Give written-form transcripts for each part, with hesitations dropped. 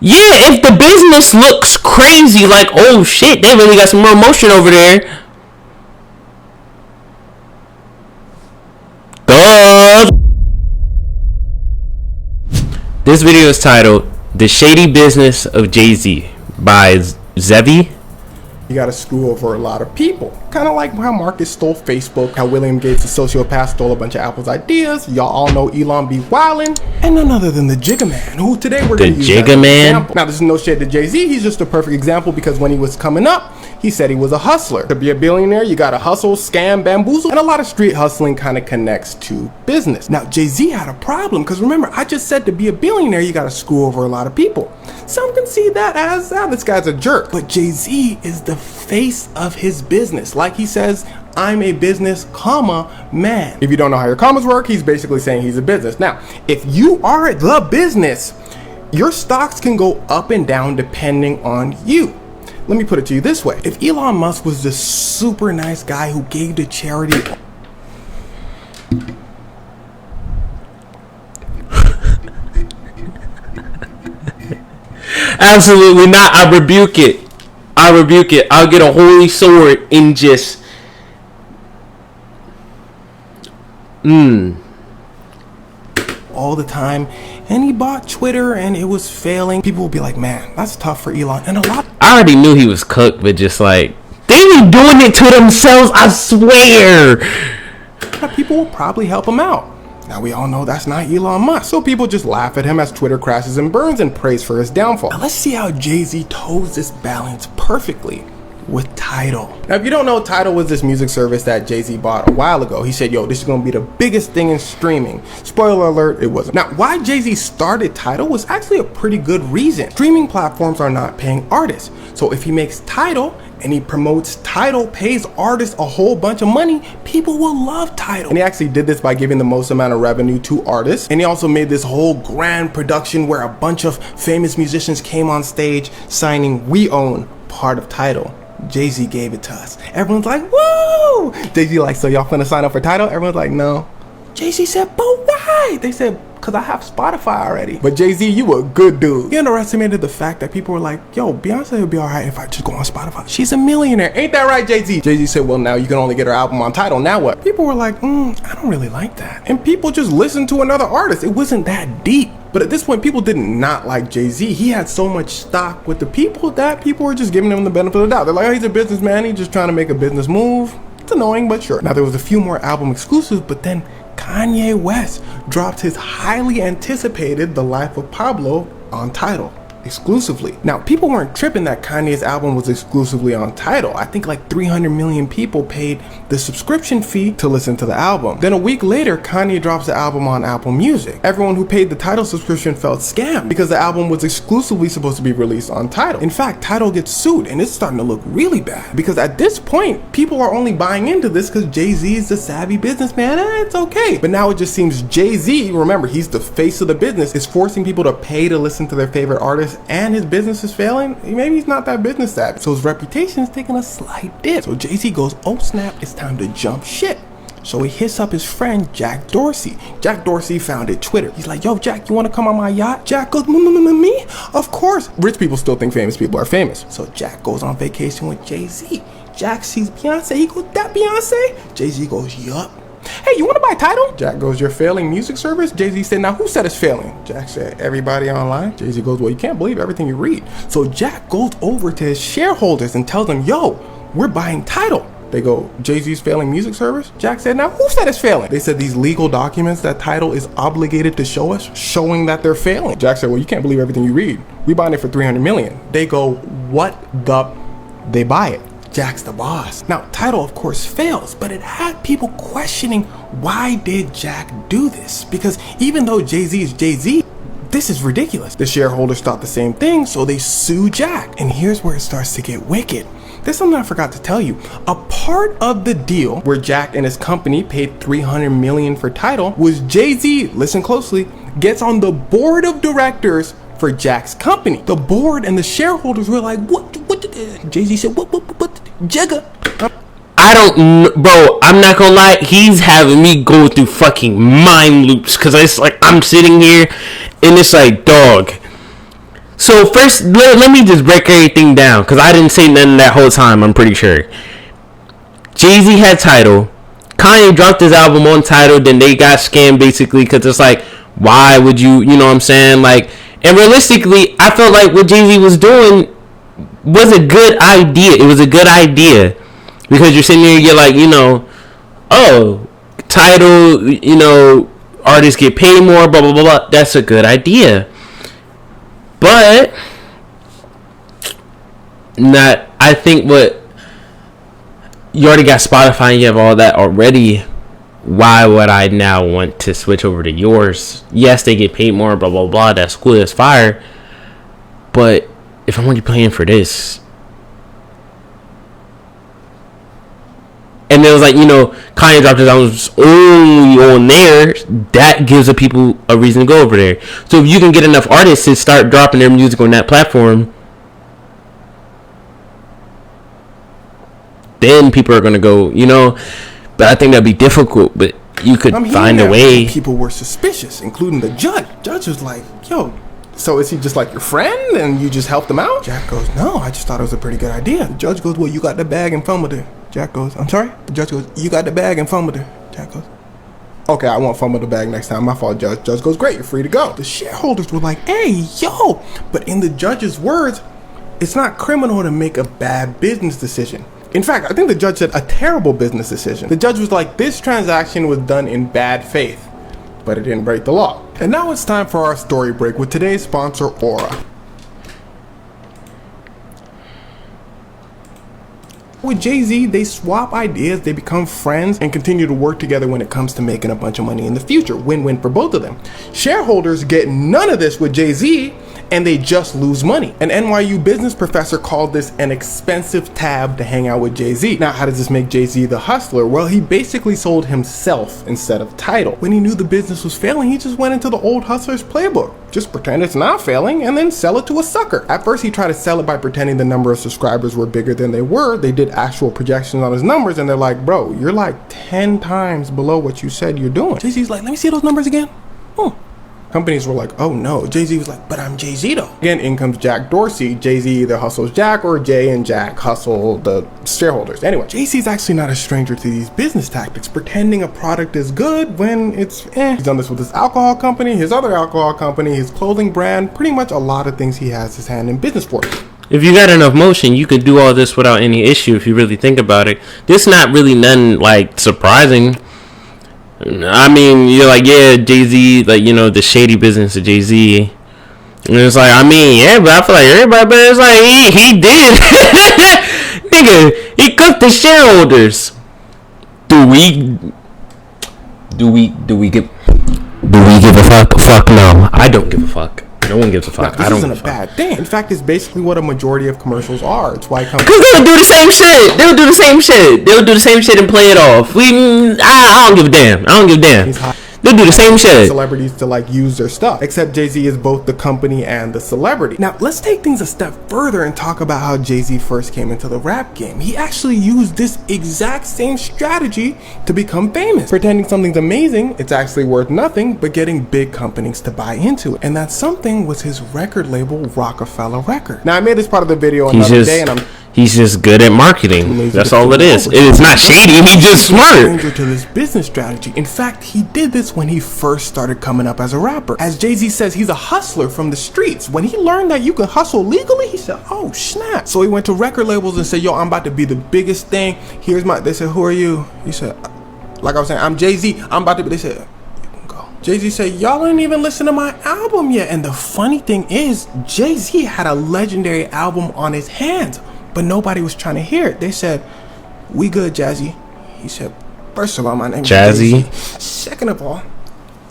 Yeah, if the business looks crazy, like, oh shit, they really got some more motion over there. Duh. This video is titled "The Shady Business of Jay-Z" by Zevi. You gotta screw over a lot of people. Kind of like how Marcus stole Facebook, how William Gates, the sociopath, stole a bunch of Apple's ideas. Y'all all know Elon be wildin'. And none other than the Jigga Man, who today we're gonna use as an example. Now, this is no shade to Jay-Z. He's just a perfect example because when he was coming up, he said he was a hustler. To be a billionaire, you gotta hustle, scam, bamboozle, and a lot of street hustling kind of connects to business. Now, Jay-Z had a problem because remember, I just said to be a billionaire, you gotta screw over a lot of people. Some can see that as, this guy's a jerk. But Jay-Z is the face of his business. Like he says, I'm a business, man. If you don't know how your commas work, he's basically saying he's a business. Now, if you are the business, your stocks can go up and down depending on you. Let me put it to you this way. If Elon Musk was this super nice guy who gave to charity, Absolutely not. I rebuke it. I'll get a holy sword and just all the time, and he bought Twitter and it was failing, people will be like, man, that's tough for Elon. And I already knew he was cooked, but just like, they be doing it to themselves, I swear. People will probably help him out. Now, we all know that's not Elon Musk, so people just laugh at him as Twitter crashes and burns and prays for his downfall. Now, let's see how Jay-Z toes this balance perfectly with Tidal. Now, if you don't know, Tidal was this music service that Jay-Z bought a while ago. He said, yo, this is gonna be the biggest thing in streaming. Spoiler alert, it wasn't. Now, why Jay-Z started Tidal was actually a pretty good reason. Streaming platforms are not paying artists. So if he makes Tidal and he promotes Tidal, pays artists a whole bunch of money, people will love Tidal. And he actually did this by giving the most amount of revenue to artists. And he also made this whole grand production where a bunch of famous musicians came on stage signing, we own part of Tidal. Jay-Z gave it to us. Everyone's like, woo! Jay-Z like, so y'all finna sign up for Tidal? Everyone's like, no. Jay-Z said, but why? They said, because I have Spotify already. But Jay-Z, you a good dude. He underestimated the fact that people were like, yo, Beyonce would be all right if I just go on Spotify. She's a millionaire. Ain't that right, Jay-Z? Jay-Z said, well, now you can only get her album on Tidal. Now what? People were like, I don't really like that. And people just listened to another artist. It wasn't that deep. But at this point, people did not like Jay-Z. He had so much stock with the people that people were just giving him the benefit of the doubt. They're like, oh, he's a businessman. He's just trying to make a business move. It's annoying, but sure. Now, there was a few more album exclusives, but then Kanye West dropped his highly anticipated The Life of Pablo on Tidal exclusively. Now, people weren't tripping that Kanye's album was exclusively on Tidal. I think like 300 million people paid the subscription fee to listen to the album. Then a week later, Kanye drops the album on Apple Music. Everyone who paid the Tidal subscription felt scammed because the album was exclusively supposed to be released on Tidal. In fact, Tidal gets sued and it's starting to look really bad because at this point, people are only buying into this because Jay-Z is the savvy businessman. It's okay. But now it just seems Jay-Z, remember, he's the face of the business, is forcing people to pay to listen to their favorite artists, and his business is failing. Maybe he's not that business savvy, so his reputation is taking a slight dip. So Jay-Z goes, oh snap, it's time to jump ship. So he hits up his friend Jack Dorsey. Jack Dorsey founded Twitter. He's like, yo, Jack, you want to come on my yacht? Jack goes, me? Of course. Rich people still think famous people are famous. So Jack goes on vacation with Jay-Z. Jack sees Beyonce. He goes, that Beyonce? Jay-Z goes, yup. Hey, you want to buy Tidal? Jack goes, your failing music service? Jay-Z said, now who said it's failing? Jack said, everybody online. Jay-Z goes, well, you can't believe everything you read. So Jack goes over to his shareholders and tells them, yo, we're buying Tidal. They go, Jay-Z's failing music service? Jack said, now who said it's failing? They said these legal documents that Tidal is obligated to show us, showing that they're failing. Jack said, well, you can't believe everything you read. We buying it for 300 million. They go, what the? They buy it. Jack's the boss. Now, Tidal, of course, fails, but it had people questioning, why did Jack do this? Because even though Jay-Z is Jay-Z, this is ridiculous. The shareholders thought the same thing, so they sue Jack. And here's where it starts to get wicked. There's something I forgot to tell you. A part of the deal where Jack and his company paid 300 million for Tidal was Jay-Z, listen closely, gets on the board of directors for Jack's company. The board and the shareholders were like, what? Jay-Z said, what, Jigga. I don't, bro, I'm not gonna lie, he's having me go through fucking mind loops, because it's like, I'm sitting here, and it's like, dog, So first, let me just break everything down, because I didn't say nothing that whole time, I'm pretty sure. Jay-Z had Tidal. Kanye dropped his album on Tidal, then they got scammed basically, because it's like, why would you know what I'm saying? Like, and realistically, I felt like what Jay-Z was doing was a good idea. It was a good idea. Because you're sitting there, you're like, oh, Tidal, artists get paid more, blah, blah, blah, blah. That's a good idea. But I think what you already got Spotify and you have all that already. Why would I now want to switch over to yours? Yes, they get paid more, blah, blah, blah. That's cool, that's fire. But if I'm only paying for this, and it was like, Kanye dropped his album only on there, that gives the people a reason to go over there. So if you can get enough artists to start dropping their music on that platform, then people are going to go, But I think that'd be difficult, but you could find a way. People were suspicious, including the judge. Judge was like, yo, so is he just like your friend and you just helped him out? Jack goes, no, I just thought it was a pretty good idea. The judge goes, well, you got the bag and fun with it. Jack goes, I'm sorry? The judge goes, you got the bag and fun with it. Jack goes, okay, I won't fumble the bag next time. My fault, Judge. Judge goes, great, you're free to go. The shareholders were like, hey, yo. But in the judge's words, it's not criminal to make a bad business decision. In fact, I think the judge said a terrible business decision. The judge was like, this transaction was done in bad faith, but it didn't break the law. And now it's time for our story break with today's sponsor, Aura. With Jay-Z, they swap ideas, they become friends, and continue to work together when it comes to making a bunch of money in the future. Win-win for both of them. Shareholders get none of this with Jay-Z, and they just lose money. An NYU business professor called this an expensive tab to hang out with Jay-Z. Now, how does this make Jay-Z the hustler? Well, he basically sold himself instead of Tidal. When he knew the business was failing, he just went into the old hustler's playbook. Just pretend it's not failing and then sell it to a sucker. At first, he tried to sell it by pretending the number of subscribers were bigger than they were. They did actual projections on his numbers, and they're like, bro, you're like 10 times below what you said you're doing. Jay-Z's like, let me see those numbers again. Companies were like, oh no. Jay-Z was like, but I'm Jay-Z though. Again, in comes Jack Dorsey. Jay-Z either hustles Jack or Jay and Jack hustle the shareholders. Anyway, Jay-Z's actually not a stranger to these business tactics, pretending a product is good when it's He's done this with his alcohol company, his other alcohol company, his clothing brand, pretty much a lot of things he has his hand in business for. If you got enough motion, you could do all this without any issue if you really think about it. This not really nothing like surprising. I mean, you're like, yeah, Jay-Z, like, the shady business of Jay-Z. And it's like, I mean, yeah, but I feel like everybody, but it's like, he did. Nigga, he cooked the shareholders. Do we give a fuck? Fuck no. I don't give a fuck. No one gives a fuck. This isn't a bad thing. In fact, it's basically what a majority of commercials are. It's why companies... Because they'll do the same shit. They'll do the same shit and play it off. I don't give a damn. They'll do the same shit. Celebrities to like use their stuff. Except Jay-Z is both the company and the celebrity. Now, let's take things a step further and talk about how Jay-Z first came into the rap game. He actually used this exact same strategy to become famous. Pretending something's amazing, it's actually worth nothing, but getting big companies to buy into it. And that something was his record label, Rockefeller Records. Now, I made this part of the video another day, and he's just good at marketing. That's all it is. It's not shady. He's just smart. To this business strategy. In fact, he did this when he first started coming up as a rapper. As Jay-Z says, he's a hustler from the streets. When he learned that you can hustle legally, he said, oh, snap. So he went to record labels and said, yo, I'm about to be the biggest thing. They said, who are you? He said, like I was saying, I'm Jay-Z. I'm about to be, they said, you can go. Jay-Z said, y'all didn't even listen to my album yet. And the funny thing is, Jay-Z had a legendary album on his hands, but nobody was trying to hear it. They said, we good, Jazzy. He said, first of all, my name is Jay-Z. Second of all,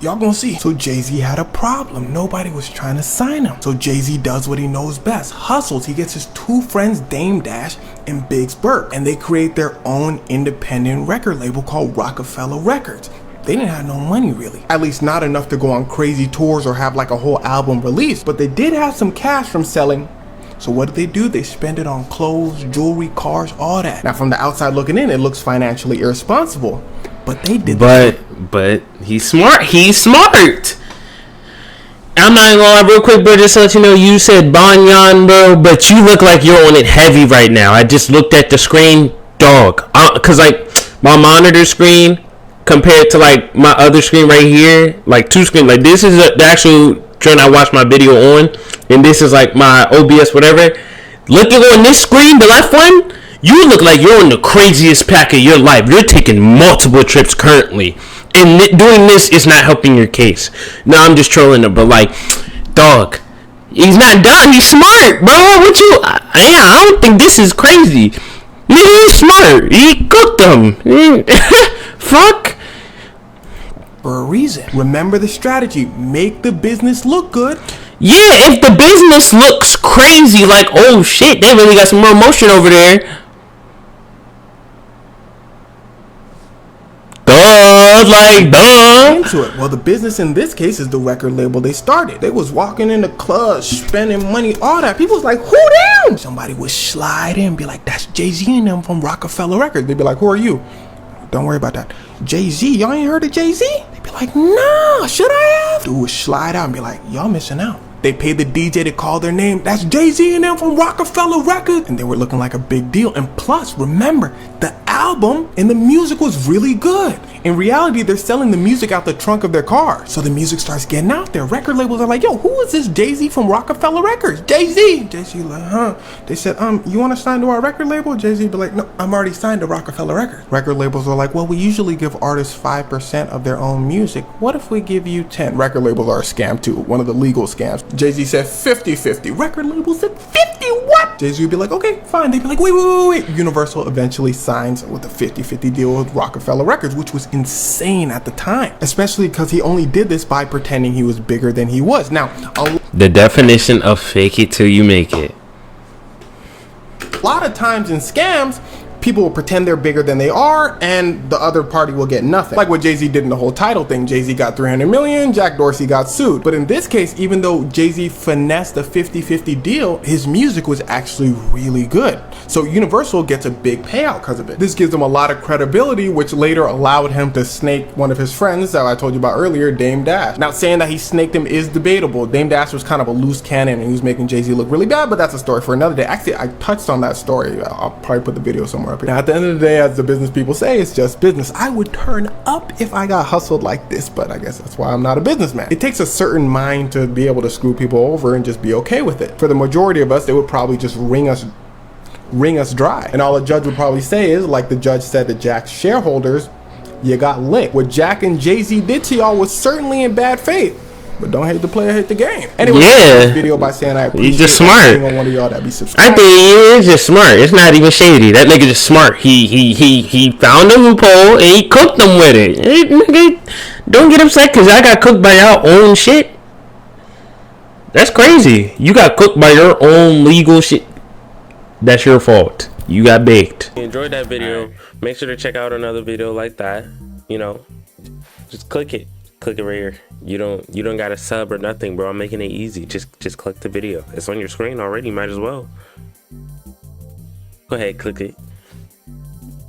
y'all gonna see. So Jay-Z had a problem. Nobody was trying to sign him. So Jay-Z does what he knows best. Hustles. He gets his two friends, Dame Dash and Biggs Burke, and they create their own independent record label called Rockefeller Records. They didn't have no money really. At least not enough to go on crazy tours or have like a whole album released. But they did have some cash from selling. So what do? They spend it on clothes, jewelry, cars, all that. Now from the outside looking in, it looks financially irresponsible. But they did that. But he's smart. He's smart. I I'm not gonna lie, real quick, bro. Just to let you know, you said Banyan, bro, but you look like you're on it heavy right now. I just looked at the screen, dog. Cause like my monitor screen compared to like my other screen right here, like two screens. Like this is the actual joint I watched my video on, and this is like my OBS whatever. Looking on this screen, the left one, you look like you're on the craziest pack of your life. You're taking multiple trips currently, and doing this is not helping your case. No, I'm just trolling him, but like, dog, he's not dumb. He's smart, bro. What you? I don't think this is crazy. He's smart. He cooked them. Fuck. For a reason. Remember the strategy. Make the business look good. Yeah, if the business looks crazy, like, oh shit, they really got some more motion over there. Duh. Into it. Well, the business in this case is the record label they started. They was walking in the clubs, spending money, all that. People was like, who them? Somebody would slide in and be like, that's Jay-Z and them from Rockefeller Records. They'd be like, who are you? Don't worry about that. Jay-Z, y'all ain't heard of Jay-Z? They'd be like, nah, should I have? Dude would slide out and be like, y'all missing out. They paid the DJ to call their name. That's Jay-Z and them from Rockefeller Records. And they were looking like a big deal. And plus, remember, the album and the music was really good. In reality, they're selling the music out the trunk of their car. So the music starts getting out there. Record labels are like, yo, who is this Jay-Z from Rockefeller Records? Jay-Z. Jay-Z like, huh? They said, you want to sign to our record label? Jay-Z be like, no, I'm already signed to Rockefeller Records. Record labels are like, well, we usually give artists 5% of their own music. What if we give you 10? Record labels are a scam too, one of the legal scams. Jay-Z said 50-50. Record labels said 50 what? Jay-Z would be like, okay, fine. They'd be like, wait. Universal eventually signs with a 50-50 deal with Rockefeller Records, which was insane at the time, especially because he only did this by pretending he was bigger than he was. Now, the definition of fake it till you make it. A lot of times in scams, people will pretend they're bigger than they are, and the other party will get nothing. Like what Jay-Z did in the whole title thing. Jay-Z got 300 million, Jack Dorsey got sued. But in this case, even though Jay-Z finessed a 50-50 deal, his music was actually really good. So Universal gets a big payout because of it. This gives him a lot of credibility, which later allowed him to snake one of his friends that I told you about earlier, Dame Dash. Now, saying that he snaked him is debatable. Dame Dash was kind of a loose cannon, and he was making Jay-Z look really bad, but that's a story for another day. Actually, I touched on that story. I'll probably put the video somewhere up here. Now, at the end of the day, as the business people say, it's just business. I would turn up if I got hustled like this, but I guess that's why I'm not a businessman. It takes a certain mind to be able to screw people over and just be okay with it. For the majority of us, they would probably just wring us dry. And all a judge would probably say is, like the judge said to Jack's shareholders, you got licked. What Jack and Jay-Z did to y'all was certainly in bad faith. But don't hate the player, hate the game. Anyway, this video by saying I appreciate he's just smart. one of y'all that be subscribed. I think he is just smart. It's not even shady. That nigga just smart. He found a loophole and he cooked them with it. Hey, nigga, don't get upset because I got cooked by your own shit. That's crazy. You got cooked by your own legal shit. That's your fault. You got baked. If you enjoyed that video, make sure to check out another video like that. You know, just click it. Click it right here. You don't gotta sub or nothing, bro. I'm making it easy. Just click the video. It's on your screen already. Might as well. Go ahead, click it.